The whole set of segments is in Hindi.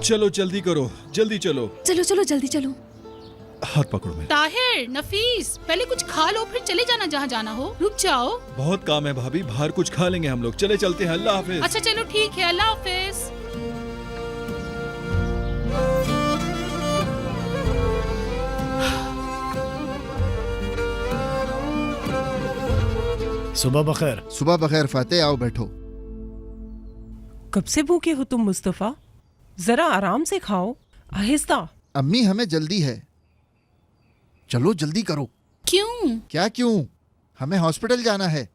चलो जल्दी करो, जल्दी चलो। चलो चलो जल्दी चलो। हाथ पकड़ो मेरा। ताहिर, नफीस, पहले कुछ खा लो फिर चले जाना जहाँ जाना हो। रुक जाओ। बहुत काम है भाभी, बाहर कुछ खा लेंगे हम लोग। चले चलते हैं, अल्लाह हाफिज। अच्छा चलो ठीक है, अल्लाह हाफिज। सुबह बखैर। सुबह बखैर फाते, आओ बैठो। कब से भूखे हो तुम मुस्तफा? जरा आराम से खाओ, आहिस्ता। अम्मी हमें जल्दी है, चलो जल्दी करो। क्यों? क्या क्यों? हमें हॉस्पिटल जाना है,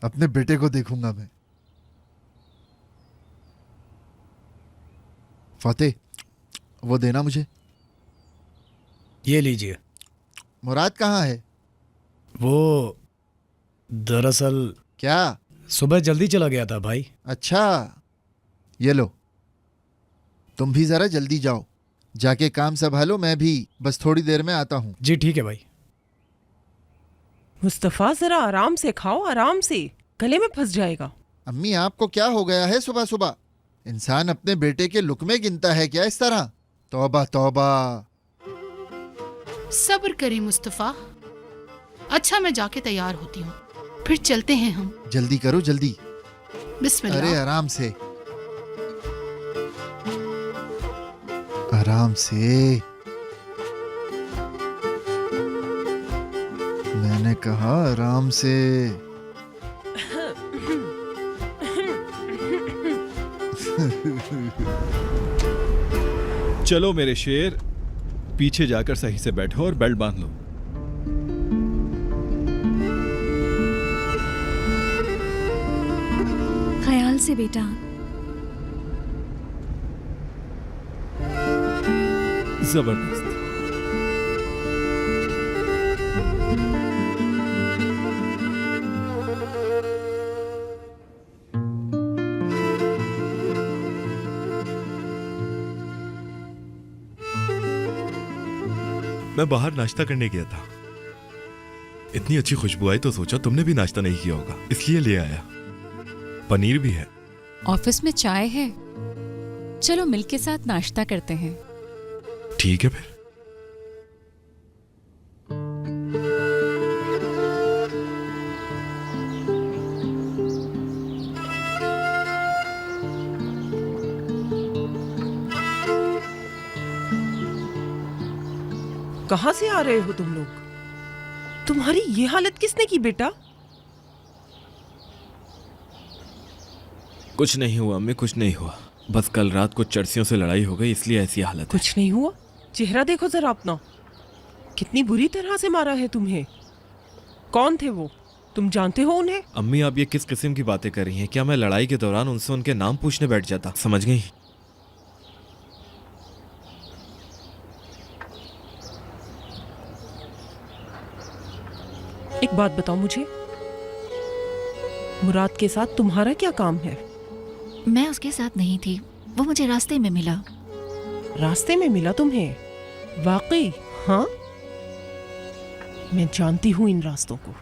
अपने बेटे को देखूंगा मैं। फाते, वो देना मुझे। ये लीजिए। मुराद कहाँ है? वो दरअसल क्या? सुबह जल्दी चला गया था भाई। अच्छा, ये लो, तुम भी जरा जल्दी जाओ, जाके काम संभालो। मैं भी बस थोड़ी देर में आता हूँ। जी ठीक है भाई। मुस्तफा जरा आराम से खाओ, आराम से, गले में फंस जाएगा। अम्मी आपको क्या हो गया है सुबह सुबह? इंसान अपने बेटे के लुकमे गिनता है क्या इस तरह? तौबा तौबा। सब्र करें मुस्तफा। अच्छा मैं जाके तैयार होती हूँ, फिर चलते हैं हम। जल्दी करो जल्दी। बिस्मिल्लाह। अरे आराम से, आराम से। मैंने कहा आराम से। चलो मेरे शेर, पीछे जाकर सही से बैठो और बेल्ट बांध लो। ख्याल से बेटा। जबरदस्त। मैं बाहर नाश्ता करने गया था, इतनी अच्छी खुशबू आई तो सोचा तुमने भी नाश्ता नहीं किया होगा, इसलिए ले आया। पनीर भी है। ऑफिस में चाय है, चलो मिलके साथ नाश्ता करते हैं। ठीक है फिर। कहाँ से आ रहे हो तुम लोग? तुम्हारी ये हालत किसने की बेटा? कुछ नहीं हुआ अम्मी, कुछ नहीं हुआ। बस कल रात को चर्सियों से लड़ाई हो गई, इसलिए ऐसी हालत है। कुछ नहीं हुआ? चेहरा देखो जरा अपना, कितनी बुरी तरह से मारा है तुम्हें। कौन थे वो? तुम जानते हो उन्हें? अम्मी आप ये किस किस्म की बातें कर रही हैं? क्या मैं लड़ाई के दौरान उनसे उनके नाम पूछने बैठ जाता? समझ गई? एक बात बताओ मुझे, मुराद के साथ तुम्हारा क्या काम है? मैं उसके साथ नहीं थी, वो मुझे रास्ते में मिला। रास्ते में मिला तुम्हें? वाकई? हाँ, मैं जानती हूँ इन रास्तों को,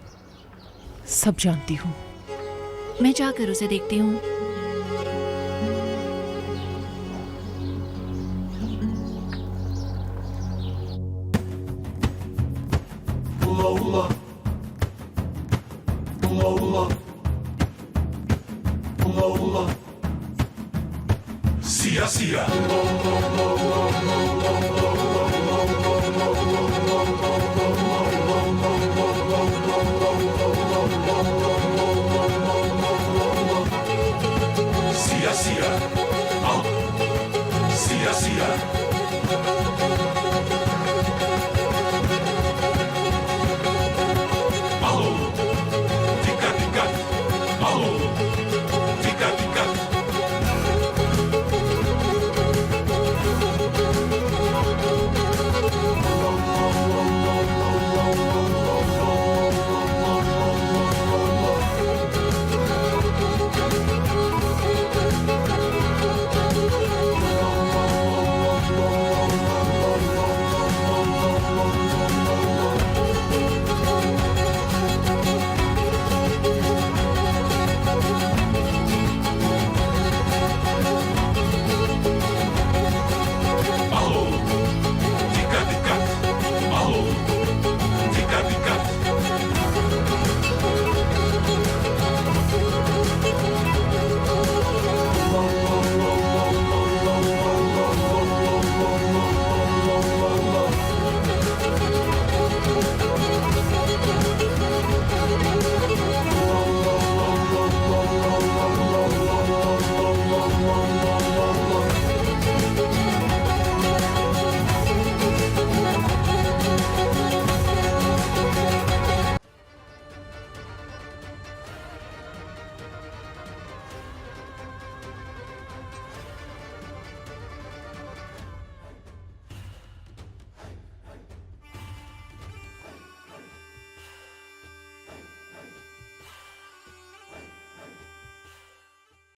सब जानती हूँ। मैं जाकर उसे देखती हूँ। Sia, sia, oh, sia, sia.